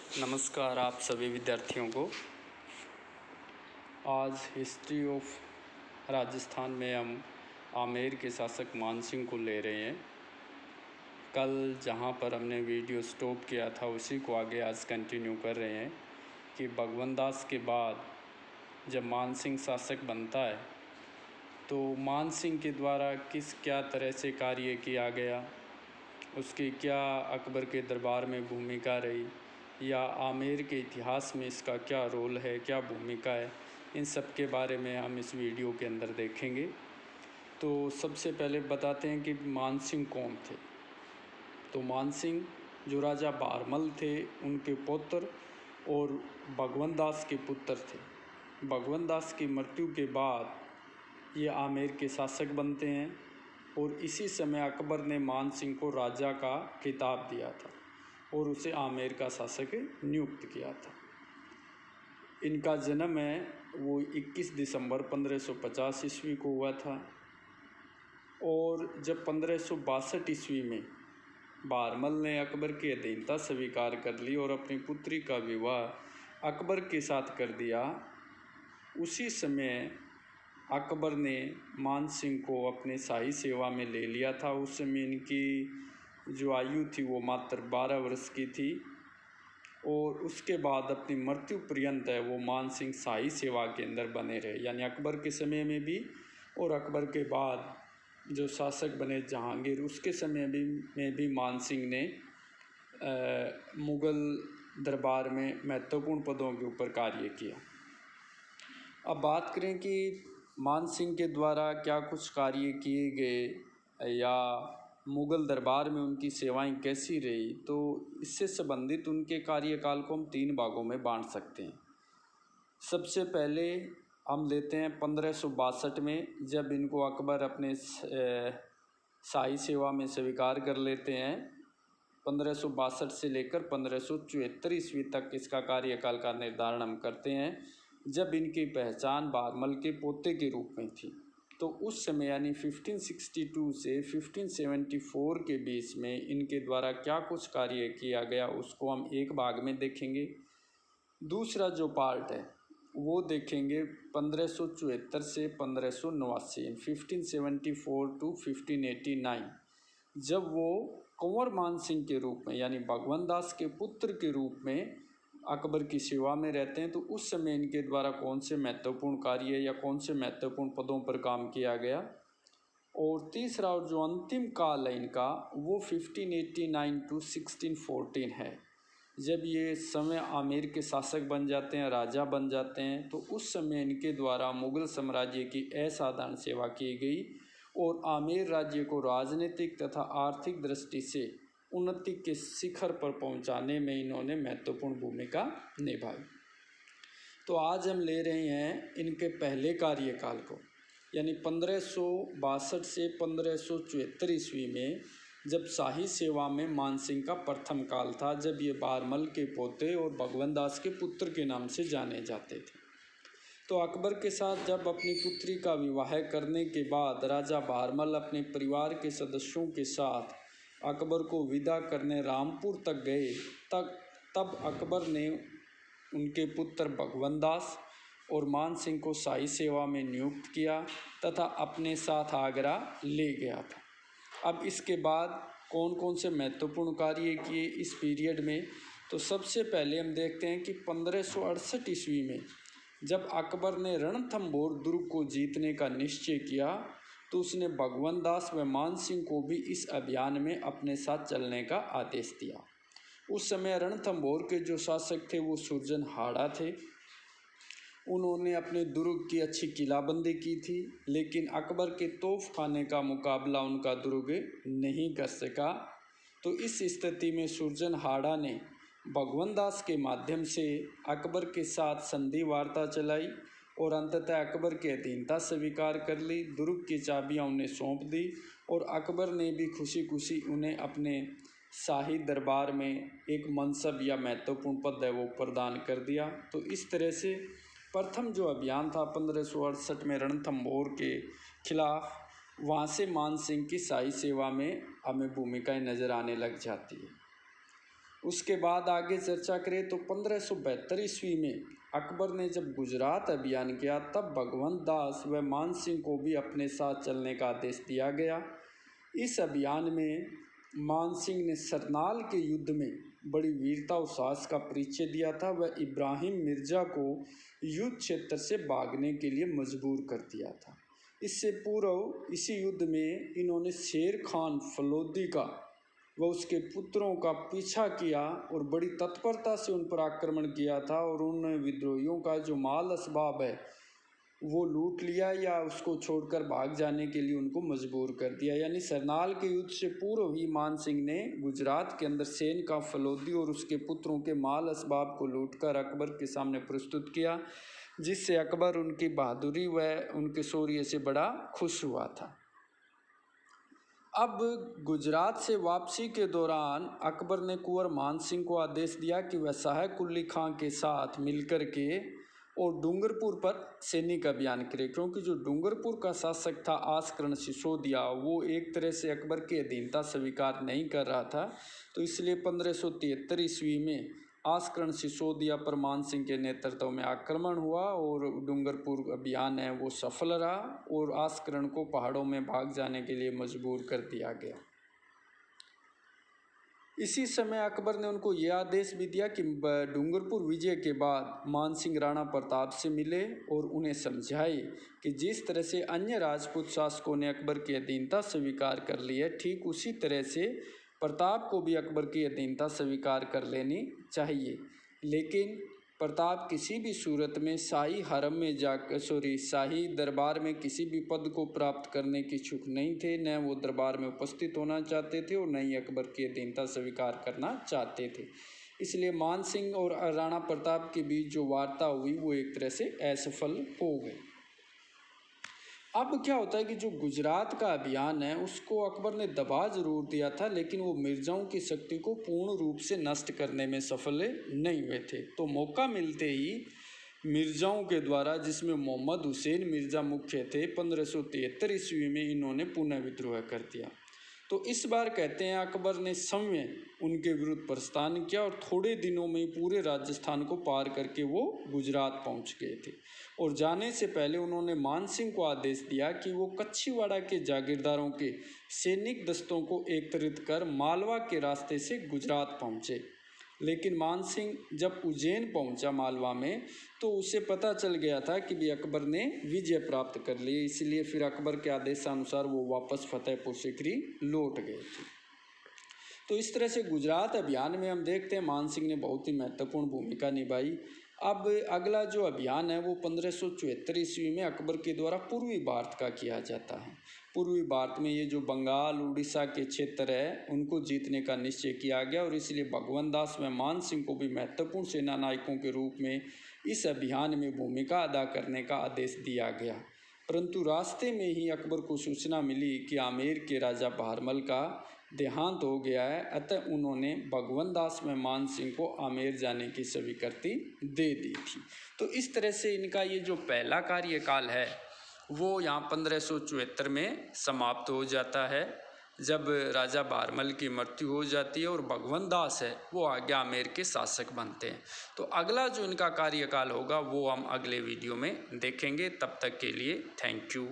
नमस्कार आप सभी विद्यार्थियों को। आज हिस्ट्री ऑफ राजस्थान में हम आमेर के शासक मानसिंह को ले रहे हैं। कल जहां पर हमने वीडियो स्टॉप किया था उसी को आगे आज कंटिन्यू कर रहे हैं कि भगवंत दास के बाद जब मानसिंह शासक बनता है तो मानसिंह के द्वारा क्या तरह से कार्य किया गया, उसकी क्या अकबर के दरबार में भूमिका रही या आमेर के इतिहास में इसका क्या रोल है, क्या भूमिका है, इन सब के बारे में हम इस वीडियो के अंदर देखेंगे। तो सबसे पहले बताते हैं कि मानसिंह कौन थे। तो मानसिंह जो राजा बारमल थे उनके पुत्र और भगवंत दास के पुत्र थे। भगवंत दास की मृत्यु के बाद ये आमेर के शासक बनते हैं और इसी समय अकबर ने मानसिंह को राजा का खिताब दिया था और उसे आमेर का शासक नियुक्त किया था। इनका जन्म है वो 21 दिसंबर 1550 ईस्वी को हुआ था और जब 1562 ईस्वी में बारमल ने अकबर की अधीनता स्वीकार कर ली और अपनी पुत्री का विवाह अकबर के साथ कर दिया, उसी समय अकबर ने मानसिंह को अपने शाही सेवा में ले लिया था। उस समय इनकी जो आयु थी वो मात्र 12 वर्ष की थी और उसके बाद अपनी मृत्यु पर्यंत है वो मानसिंह शाही सेवा के अंदर बने रहे, यानी अकबर के समय में भी और अकबर के बाद जो शासक बने जहांगीर उसके समय में भी मानसिंह ने मुग़ल दरबार में महत्वपूर्ण पदों के ऊपर कार्य किया। अब बात करें कि मानसिंह के द्वारा क्या कुछ कार्य किए गए या मुग़ल दरबार में उनकी सेवाएं कैसी रही, तो इससे संबंधित उनके कार्यकाल को हम 3 भागों में बांट सकते हैं। सबसे पहले हम लेते हैं 1562 में, जब इनको अकबर अपने शाही सेवा में स्वीकार कर लेते हैं। 1562 से लेकर 1574 ईस्वी तक इसका कार्यकाल का निर्धारण हम करते हैं, जब इनकी पहचान बारमल के पोते के रूप में थी। तो उस समय यानी 1562 से 1574 के बीच में इनके द्वारा क्या कुछ कार्य किया गया उसको हम एक भाग में देखेंगे। दूसरा जो पार्ट है वो देखेंगे 1574 से 1589, 1574 टू 1589, जब वो कुंवर मानसिंह के रूप में यानी भगवंत दास के पुत्र के रूप में अकबर की सेवा में रहते हैं। तो उस समय इनके द्वारा कौन से महत्वपूर्ण कार्य या कौन से महत्वपूर्ण पदों पर काम किया गया। और तीसरा और जो अंतिम काल है इनका वो 1589 टू 1614 है, जब ये समय आमेर के शासक बन जाते हैं, राजा बन जाते हैं। तो उस समय इनके द्वारा मुग़ल साम्राज्य की असाधारण सेवा की गई और आमेर राज्य को राजनीतिक तथा आर्थिक दृष्टि से उन्नति के शिखर पर पहुंचाने में इन्होंने महत्वपूर्ण भूमिका निभाई। तो आज हम ले रहे हैं इनके पहले कार्यकाल को, यानी 1562 से 1574 ईस्वी में, जब शाही सेवा में मानसिंह का प्रथम काल था, जब ये बारमल के पोते और भगवंत दास के पुत्र के नाम से जाने जाते थे। तो अकबर के साथ जब अपनी पुत्री का विवाह करने के बाद राजा बारमल अपने परिवार के सदस्यों के साथ अकबर को विदा करने रामपुर तक गए, तब अकबर ने उनके पुत्र भगवंत दास और मानसिंह को शाही सेवा में नियुक्त किया तथा अपने साथ आगरा ले गया था। अब इसके बाद कौन कौन से महत्वपूर्ण कार्य किए इस पीरियड में, तो सबसे पहले हम देखते हैं कि 1568 ईस्वी में जब अकबर ने रणथंभौर दुर्ग को जीतने का निश्चय किया, तो उसने भगवंत दास व मानसिंह को भी इस अभियान में अपने साथ चलने का आदेश दिया। उस समय रणथंभौर के जो शासक थे वो सुरजन हाड़ा थे। उन्होंने अपने दुर्ग की अच्छी किलाबंदी की थी, लेकिन अकबर के तोप खाने का मुकाबला उनका दुर्ग नहीं कर सका। तो इस स्थिति में सुरजन हाड़ा ने भगवंत दास के माध्यम से अकबर के साथ संधि वार्ता चलाई और अंततः अकबर की अधीनता स्वीकार कर ली। दुर्ग की चाबियां उन्हें सौंप दी और अकबर ने भी खुशी खुशी उन्हें अपने शाही दरबार में एक मनसब या महत्वपूर्ण पद है वो प्रदान कर दिया। तो इस तरह से प्रथम जो अभियान था 1568 में रणथंभौर के खिलाफ, वहाँ से मानसिंह की शाही सेवा में हमें भूमिकाएं नज़र आने लग जाती है। उसके बाद आगे चर्चा करें तो 1572 ईस्वी में अकबर ने जब गुजरात अभियान किया तब भगवंत दास व मान सिंह को भी अपने साथ चलने का आदेश दिया गया। इस अभियान में मान सिंह ने सरनाल के युद्ध में बड़ी वीरता और साहस का परिचय दिया था। वह इब्राहिम मिर्जा को युद्ध क्षेत्र से भागने के लिए मजबूर कर दिया था। इससे पूर्व इसी युद्ध में इन्होंने शेर खान फलोदी का व उसके पुत्रों का पीछा किया और बड़ी तत्परता से उन पर आक्रमण किया था और उन विद्रोहियों का जो माल असबाब है वो लूट लिया या उसको छोड़कर भाग जाने के लिए उनको मजबूर कर दिया। यानी सरनाल के युद्ध से पूर्व ही मान सिंह ने गुजरात के अंदर सेन का फलोदी और उसके पुत्रों के माल असबाब को लूटकर अकबर के सामने प्रस्तुत किया, जिससे अकबर उनकी बहादुरी व उनके शौर्य से बड़ा खुश हुआ था। अब गुजरात से वापसी के दौरान अकबर ने कुंवर मान सिंह को आदेश दिया कि वह साहेब कुली खां के साथ मिलकर के और डूंगरपुर पर सैनिक अभियान करे, क्योंकि जो डूंगरपुर का शासक था आस्करण सिसोदिया वो एक तरह से अकबर की अधीनता स्वीकार नहीं कर रहा था। तो इसलिए 1573 ईस्वी में आस्करण सिसोदिया पर मान सिंह के नेतृत्व में आक्रमण हुआ और डूंगरपुर अभियान है वो सफल रहा और आस्करण को पहाड़ों में भाग जाने के लिए मजबूर कर दिया गया। इसी समय अकबर ने उनको यह आदेश भी दिया कि डूंगरपुर विजय के बाद मान सिंह राणा प्रताप से मिले और उन्हें समझाए कि जिस तरह से अन्य राजपूत शासकों ने अकबर की अधीनता स्वीकार कर ली है, ठीक उसी तरह से प्रताप को भी अकबर की अधीनता स्वीकार कर लेनी चाहिए। लेकिन प्रताप किसी भी सूरत में शाही हरम में शाही दरबार में किसी भी पद को प्राप्त करने की इच्छुक नहीं थे, न वो दरबार में उपस्थित होना चाहते थे और न ही अकबर की अधीनता स्वीकार करना चाहते थे। इसलिए मान सिंह और राणा प्रताप के बीच जो वार्ता हुई वो एक तरह से असफल हो गई। अब क्या होता है कि जो गुजरात का अभियान है उसको अकबर ने दबा जरूर दिया था, लेकिन वो मिर्जाओं की शक्ति को पूर्ण रूप से नष्ट करने में सफल नहीं हुए थे। तो मौका मिलते ही मिर्जाओं के द्वारा, जिसमें मोहम्मद हुसैन मिर्जा मुख्य थे, 1573 ईस्वी में इन्होंने पुनः विद्रोह कर दिया। तो इस बार कहते हैं अकबर ने सौम्य उनके विरुद्ध प्रस्थान किया और थोड़े दिनों में पूरे राजस्थान को पार करके वो गुजरात पहुंच गए थे। और जाने से पहले उन्होंने मान सिंह को आदेश दिया कि वो कच्छीवाड़ा के जागीरदारों के सैनिक दस्तों को एकत्रित कर मालवा के रास्ते से गुजरात पहुंचे। लेकिन मान सिंह जब उज्जैन पहुंचा मालवा में तो उसे पता चल गया था कि भी अकबर ने विजय प्राप्त कर ली, इसलिए फिर अकबर के आदेशानुसार वो वापस फतेहपुर सीकरी लौट गए थे। तो इस तरह से गुजरात अभियान में हम देखते हैं मान सिंह ने बहुत ही महत्वपूर्ण भूमिका निभाई। अब अगला जो अभियान है वो 1574 ईस्वी में अकबर के द्वारा पूर्वी भारत का किया जाता है। पूर्वी भारत में ये जो बंगाल उड़ीसा के क्षेत्र है उनको जीतने का निश्चय किया गया और इसलिए भगवंत दास व मान सिंह को भी महत्वपूर्ण सेना नायकों के रूप में इस अभियान में भूमिका अदा करने का आदेश दिया गया। परंतु रास्ते में ही अकबर को सूचना मिली कि आमेर के राजा बहरमल का देहांत हो गया है, अतः उन्होंने भगवंत दास में मान सिंह को आमेर जाने की स्वीकृति दे दी थी। तो इस तरह से इनका ये जो पहला कार्यकाल है वो यहाँ 1574 में समाप्त हो जाता है, जब राजा बहरमल की मृत्यु हो जाती है और भगवंत दास है वो आगे आमेर के शासक बनते हैं। तो अगला जो इनका कार्यकाल होगा वो हम अगले वीडियो में देखेंगे। तब तक के लिए थैंक यू।